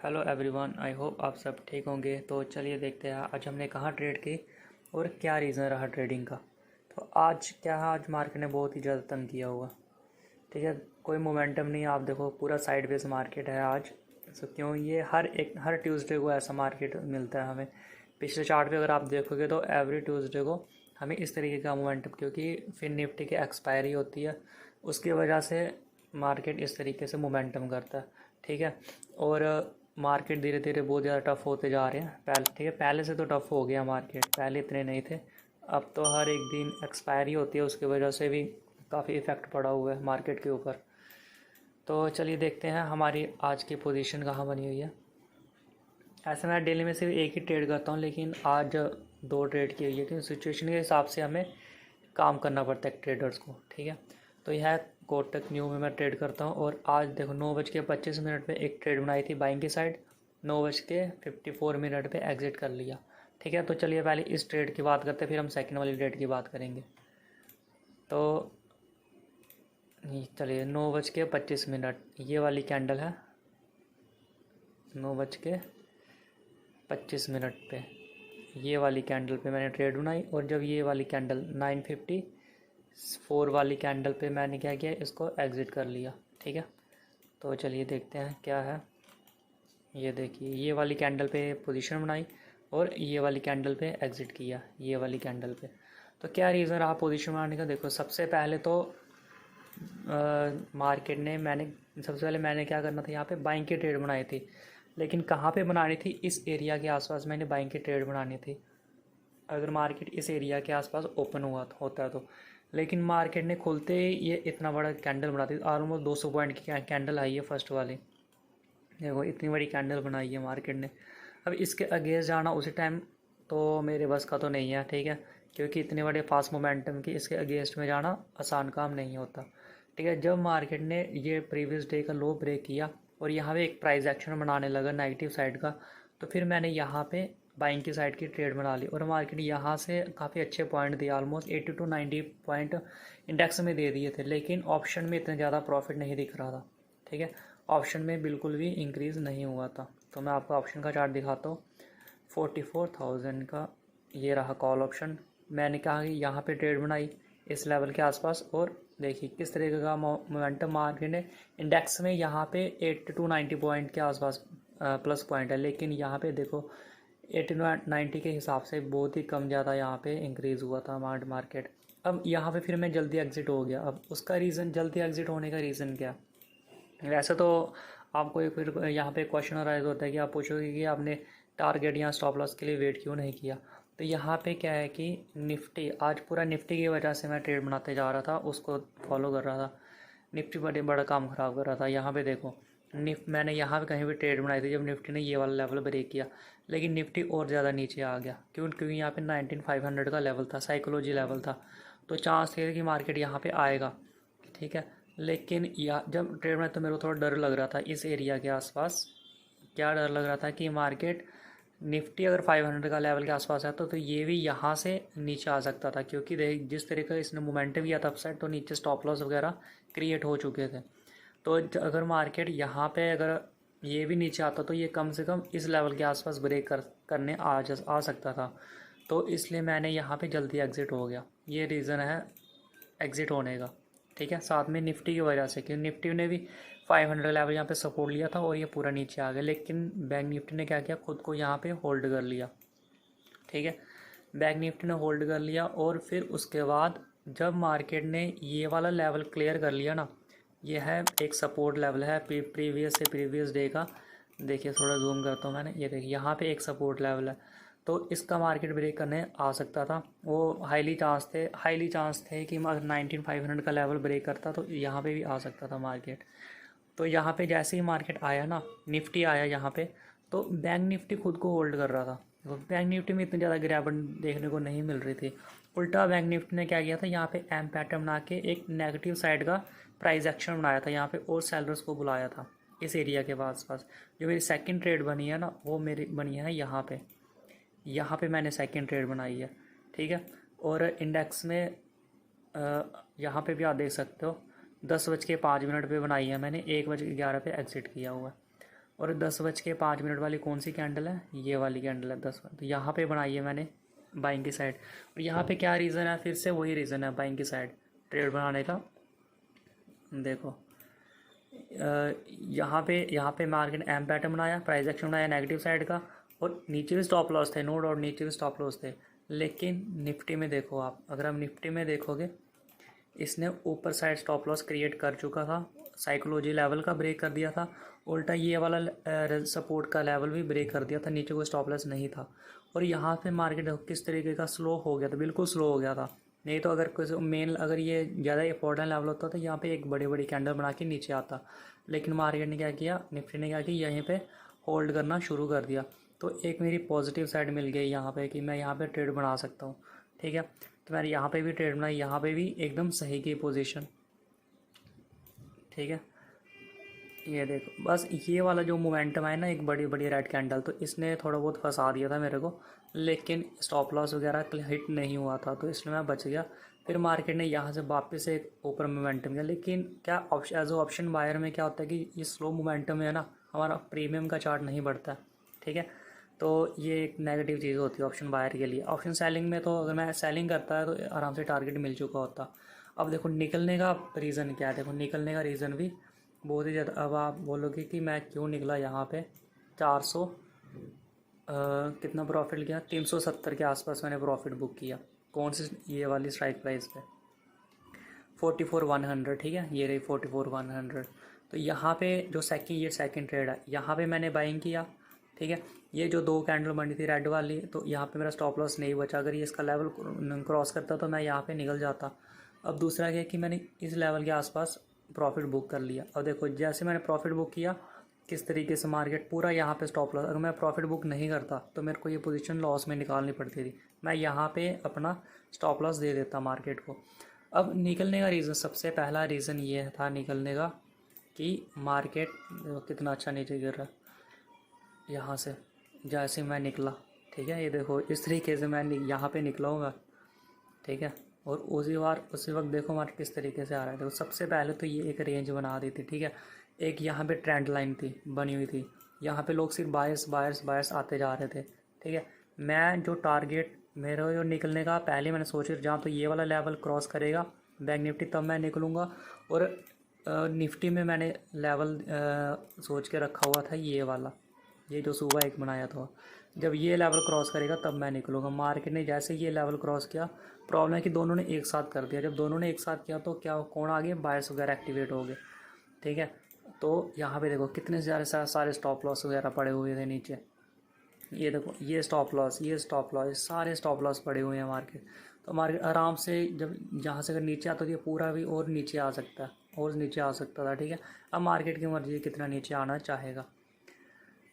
Hello everyone, I hope आप सब ठीक होंगे। तो चलिए देखते हैं आज हमने कहाँ ट्रेड की और क्या रीज़न रहा ट्रेडिंग का। तो आज मार्केट ने बहुत ही ज़्यादा तंग किया हुआ। ठीक है, कोई मोमेंटम नहीं। आप देखो पूरा साइडवेज मार्केट है आज। सो क्यों ये हर ट्यूसडे को ऐसा मार्केट मिलता है हमें। पिछले चार्ट पे अगर आप देखोगे तो एवरी ट्यूसडे को हमें इस तरीके का मोमेंटम, क्योंकि फिर निफ्टी की एक्सपायरी होती है, उसकी वजह से मार्केट इस तरीके से मोमेंटम करता है। ठीक है, और मार्केट धीरे धीरे बहुत ज़्यादा टफ़ होते जा रहे हैं। ठीक है, पहले से तो टफ़ हो गया मार्केट, पहले इतने नहीं थे। अब तो हर एक दिन एक्सपायरी होती है, उसकी वजह से भी काफ़ी इफ़ेक्ट पड़ा हुआ है मार्केट के ऊपर। तो चलिए देखते हैं हमारी आज की पोजीशन कहाँ बनी हुई है। ऐसे मैं डेली में सिर्फ एक ही ट्रेड करता हूँ, लेकिन आज दो ट्रेड की हुई है, क्योंकि सिचुएशन के हिसाब से हमें काम करना पड़ता है ट्रेडर्स को। ठीक है, तो यह कोटक न्यू में मैं ट्रेड करता हूँ। और आज देखो 9:25 पे एक ट्रेड बनाई थी बाइंग की साइड, 9:54 पे एग्जिट कर लिया। ठीक है, तो चलिए पहले इस ट्रेड की बात करते हैं, फिर हम सेकंड वाली ट्रेड की बात करेंगे। तो चलिए 9:25 ये वाली कैंडल है। 9:25 पे ये वाली कैंडल पे मैंने ट्रेड बनाई, और जब ये वाली कैंडल 9:54 वाली कैंडल पे मैंने क्या किया, इसको एग्ज़िट कर लिया। ठीक है, तो चलिए देखते हैं क्या है। ये देखिए ये वाली कैंडल पे पोजीशन बनाई और ये वाली कैंडल पे एग्ज़िट किया, ये वाली कैंडल पे। तो क्या रीज़न रहा पोजीशन बनाने का? देखो सबसे पहले तो मार्केट ने सबसे पहले मैंने क्या करना था, यहाँ पे बाइंग की ट्रेड बनाई थी। लेकिन कहाँ पे बनानी थी? इस एरिया के आसपास मैंने बाइंग की ट्रेड बनानी थी, अगर मार्केट इस एरिया के आसपास ओपन होता है तो। लेकिन मार्केट ने खुलते ही ये इतना बड़ा कैंडल बना दी, ऑलमोस्ट 200 पॉइंट की कैंडल आई है फर्स्ट वाली। देखो इतनी बड़ी कैंडल बनाई है मार्केट ने। अब इसके अगेंस्ट जाना उसी टाइम तो मेरे बस का तो नहीं है। ठीक है, क्योंकि इतने बड़े फास्ट मोमेंटम की इसके अगेंस्ट में जाना आसान काम नहीं होता। ठीक है, जब मार्केट ने ये प्रीवियस डे का लो ब्रेक किया और यहाँ पे एक प्राइस एक्शन बनाने लगा नेगेटिव साइड का, तो फिर मैंने यहाँ पे बाइंग की साइड की ट्रेड बना ली, और मार्केट यहाँ से काफ़ी अच्छे पॉइंट दिए, ऑलमोस्ट 80 to 90 पॉइंट इंडेक्स में दे दिए थे। लेकिन ऑप्शन में इतना ज़्यादा प्रॉफिट नहीं दिख रहा था। ठीक है, ऑप्शन में बिल्कुल भी इंक्रीज़ नहीं हुआ था। तो मैं आपको ऑप्शन का चार्ट दिखाता हूँ। 44,000 का ये रहा कॉल ऑप्शन। मैंने कहा कि यहाँ पे ट्रेड बनाई इस लेवल के आसपास, और देखिए किस तरीके का मोमेंटम मार्केट ने इंडेक्स में यहाँ पे 80 to 90 पॉइंट के आसपास प्लस पॉइंट है। लेकिन यहाँ पे देखो 80 90 के हिसाब से बहुत ही कम ज़्यादा यहाँ पे इंक्रीज़ हुआ था मार्केट। अब यहाँ पे फिर मैं जल्दी एग्ज़िट हो गया। अब उसका रीज़न, जल्दी एग्ज़िट होने का रीज़न क्या? वैसे तो आपको एक फिर यहाँ पे क्वेश्चन अराइज होता है कि आप पूछोगे कि आपने टारगेट या स्टॉप लॉस के लिए वेट क्यों नहीं किया। तो यहाँ पे क्या है कि निफ्टी आज पूरा निफ्टी की वजह से मैं ट्रेड बनाते जा रहा था, उसको फॉलो कर रहा था। निफ्टी बड़ा काम ख़राब कर रहा था। यहाँ पे देखो मैंने यहाँ पे कहीं भी ट्रेड बनाई थी जब निफ्टी ने ये वाला लेवल ब्रेक किया, लेकिन निफ्टी और ज़्यादा नीचे आ गया। क्योंकि यहाँ पे 19,500 का लेवल था, साइकोलॉजी लेवल था। तो चांस थे कि मार्केट यहाँ पे आएगा। ठीक है, लेकिन जब ट्रेड में तो मेरे को थोड़ा डर लग रहा था इस एरिया के आसपास। क्या डर लग रहा था कि मार्केट निफ्टी अगर 500 का लेवल के आसपास है तो ये भी यहाँ से नीचे आ सकता था, क्योंकि देख जिस तरीके का इसने मोमेंटम किया था अपसाइड, तो नीचे स्टॉप लॉस वगैरह क्रिएट हो चुके थे। तो अगर मार्केट यहाँ पे अगर ये भी नीचे आता तो ये कम से कम इस लेवल के आसपास ब्रेक करने आ सकता था। तो इसलिए मैंने यहाँ पे जल्दी एग्ज़िट हो गया, ये रीज़न है एग्ज़िट होने का। ठीक है, साथ में निफ्टी की वजह से, क्योंकि निफ्टी ने भी 500 लेवल यहाँ पे सपोर्ट लिया था और ये पूरा नीचे आ गया। लेकिन बैंक निफ्टी ने क्या किया, खुद को यहाँ पे होल्ड कर लिया। ठीक है, बैंक निफ्टी ने होल्ड कर लिया, और फिर उसके बाद जब मार्केट ने ये वाला लेवल क्लियर कर लिया ना, ये है एक सपोर्ट लेवल है प्रीवियस डे का। देखिए थोड़ा जूम करता हूँ मैंने, ये देखिए यहाँ पे एक सपोर्ट लेवल है। तो इसका मार्केट ब्रेक करने आ सकता था, वो हाईली चांस थे कि अगर 19,500 का लेवल ब्रेक करता तो यहाँ पे भी आ सकता था मार्केट। तो यहाँ पे जैसे ही मार्केट आया ना, निफ्टी आया यहाँ पे, तो बैंक निफ्टी खुद को होल्ड कर रहा था। तो बैंक निफ्टी में इतनी ज़्यादा गिरावट देखने को नहीं मिल रही थी। उल्टा बैंक निफ्टी ने क्या किया था, यहाँ पे एम पैटर्न बना के एक नेगेटिव साइड का प्राइस एक्शन बनाया था यहाँ पे, और सेलर्स को बुलाया था इस एरिया के पास। जो मेरी सेकंड ट्रेड बनी है ना, वो मेरी बनी है यहाँ पे मैंने सेकंड ट्रेड बनाई है। ठीक है, और इंडेक्स में यहाँ पे भी आप देख सकते हो 10:05 पे बनाई है मैंने, 1:11 पे एग्ज़िट किया हुआ है। और 10:05 वाली कौन सी कैंडल है, ये वाली कैंडल है 10 बजे। तो यहाँ पे बनाई है मैंने बाइंग की साइड। और यहाँ पे क्या रीज़न है, फिर से वही रीज़न है बाइंग की साइड ट्रेड बनाने का। देखो यहाँ पे मार्केट एम पैटर्न बनाया, प्राइस एक्शन बनाया नेगेटिव साइड का, और नीचे भी स्टॉप लॉस थे, नो डाउट नीचे भी स्टॉप लॉस थे। लेकिन निफ्टी में देखो आप, अगर आप निफ्टी में देखोगे, इसने ऊपर साइड स्टॉप लॉस क्रिएट कर चुका था, साइकोलॉजी लेवल का ब्रेक कर दिया था, उल्टा ये वाला सपोर्ट का लेवल भी ब्रेक कर दिया था, नीचे कोई स्टॉप लॉस नहीं था। और यहाँ पे मार्केट किस तरीके का स्लो हो गया था, बिल्कुल स्लो हो गया था। नहीं तो अगर कुछ मेन, अगर ये ज़्यादा इंपॉर्टेंट लेवल होता तो यहाँ पे एक बड़ी बड़ी कैंडल बना के नीचे आता। लेकिन मार्केट ने क्या किया, निफ्टी ने क्या किया, यहीं पे होल्ड करना शुरू कर दिया। तो एक मेरी पॉजिटिव साइड मिल गई यहाँ पे कि मैं यहाँ पे ट्रेड बना सकता हूँ। ठीक है, तो मैंने यहाँ पे भी ट्रेड बनाई, यहाँ पे भी एकदम सही की पोजीशन। ठीक है, ये देखो, बस ये वाला जो मोमेंटम है ना, एक बड़ी बड़ी रेड कैंडल, तो इसने थोड़ा बहुत फंसा दिया था मेरे को। लेकिन स्टॉप लॉस वगैरह हिट नहीं हुआ था, तो इसलिए मैं बच गया। फिर मार्केट ने यहाँ से वापस एक ऊपर मोमेंटम किया। लेकिन क्या ऑप्शन, एज ऑप्शन बायर में क्या होता है कि ये स्लो मोमेंटम में है ना, हमारा प्रीमियम का चार्ट नहीं बढ़ता। ठीक है, तो ये एक नेगेटिव चीज़ होती है ऑप्शन बायर के लिए। ऑप्शन सेलिंग में तो अगर मैं सेलिंग करता है तो आराम से टारगेट मिल चुका होता। अब देखो निकलने का रीज़न क्या है, देखो निकलने का रीज़न भी बहुत ही ज़्यादा। अब आप बोलोगे कि मैं क्यों निकला यहाँ पे 400 कितना प्रॉफिट किया, 370 के आसपास मैंने प्रॉफिट बुक किया। कौन सी, ये वाली स्ट्राइक प्राइस पे 44,100। ठीक है, ये रही 44,100। तो यहाँ पे जो ये सेकंड ट्रेड है, यहाँ पे मैंने बाइंग किया। ठीक है, ये जो दो कैंडल बनी थी रेड वाली, तो यहाँ पे मेरा स्टॉप लॉस नहीं बचा। अगर ये इसका लेवल क्रॉस करता तो मैं यहाँ पे निकल जाता। अब दूसरा क्या कि मैंने इस लेवल के आसपास प्रॉफिट बुक कर लिया। अब देखो जैसे मैंने प्रॉफिट बुक किया, किस तरीके से मार्केट पूरा यहाँ पे स्टॉप लॉस, अगर मैं प्रॉफिट बुक नहीं करता तो मेरे को ये पोजीशन लॉस में निकालनी पड़ती थी। मैं यहाँ पे अपना स्टॉप लॉस दे देता मार्केट को। अब निकलने का रीज़न, सबसे पहला रीज़न ये था निकलने का कि मार्केट कितना अच्छा नीचे गिर रहा है यहाँ से, जैसे मैं निकला। ठीक है, ये देखो इस तरीके से मैं यहाँ पे निकला हूँ मैं। ठीक है, और उसी वक्त देखो मार्केट किस तरीके से आ रहा है। देखो सबसे पहले तो ये एक रेंज बना दी थी। ठीक है, एक यहाँ पे ट्रेंड लाइन थी बनी हुई थी, यहाँ पे लोग सिर्फ बायर्स आते जा रहे थे। ठीक है, मैं जो टारगेट मेरे जो निकलने का पहले मैंने सोचा, जहाँ तो ये वाला लेवल क्रॉस करेगा बैंक निफ्टी तब मैं निकलूँगा। और निफ्टी में मैंने लेवल सोच के रखा हुआ था ये वाला, ये जो सुबह एक बनाया था, जब ये लेवल क्रॉस करेगा तब मैं निकलूँगा। मार्केट ने जैसे ये लेवल क्रॉस किया, प्रॉब्लम है कि दोनों ने एक साथ कर दिया। जब दोनों ने एक साथ किया तो क्या, कौन आगे, बायर्स वगैरह एक्टिवेट हो गए। ठीक है, तो यहाँ पे देखो कितने सारे स्टॉप लॉस वगैरह पड़े हुए थे नीचे। ये देखो ये स्टॉप लॉस, ये स्टॉप लॉस, सारे स्टॉप लॉस पड़े हुए हैं मार्केट। तो मार्केट आराम से जब जहाँ से अगर नीचे आता तो ये पूरा भी और नीचे आ सकता है, और नीचे आ सकता था। ठीक है, अब मार्केट की मर्जी कितना नीचे आना चाहेगा।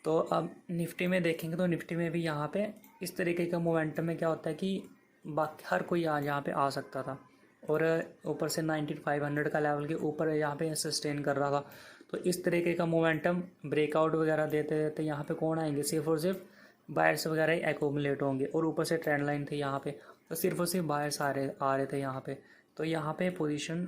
तो अब निफ्टी में देखेंगे तो निफ्टी में भी यहाँ पे इस तरीके का मोमेंटम में क्या होता है कि बाकी हर कोई यहाँ पे आ सकता था, और ऊपर से 19,500 का लेवल के ऊपर यहाँ पे सस्टेन कर रहा था। तो इस तरीके का मोमेंटम ब्रेकआउट वगैरह देते देते यहाँ पे कौन आएंगे, सिर्फ और सिर्फ बायर्स वगैरह ही एक्यूमुलेट होंगे। और ऊपर से ट्रेंड लाइन थी यहाँ पे, तो सिर्फ और सिर्फ बायर्स आ रहे थे यहाँ पे। तो यहाँ पे पोजीशन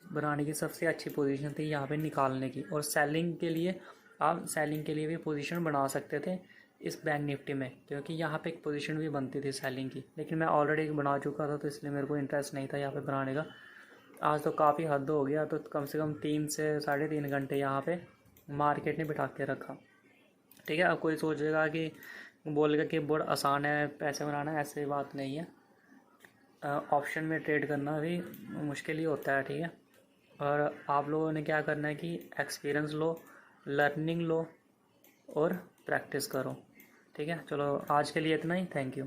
बनाने की सबसे अच्छी पोजीशन थी यहाँ पे निकालने की। और सेलिंग के लिए, आप सेलिंग के लिए भी पोजीशन बना सकते थे इस बैंक निफ्टी में, क्योंकि यहाँ पे एक पोजीशन भी बनती थी सेलिंग की। लेकिन मैं ऑलरेडी बना चुका था, तो इसलिए मेरे को इंटरेस्ट नहीं था यहाँ पे बनाने का। आज तो काफ़ी हद हो गया, तो कम से कम 3 से 3.5 घंटे यहाँ पे मार्केट ने बिठा के रखा। ठीक है, अब कोई सोचेगा कि, बोलेगा कि बहुत आसान है पैसे बनाना, ऐसे बात नहीं है। ऑप्शन में ट्रेड करना भी मुश्किल ही होता है। ठीक है, और आप लोगों ने क्या करना है कि एक्सपीरियंस लो, लर्निंग लो और प्रैक्टिस करो। ठीक है, चलो आज के लिए इतना ही, थैंक यू।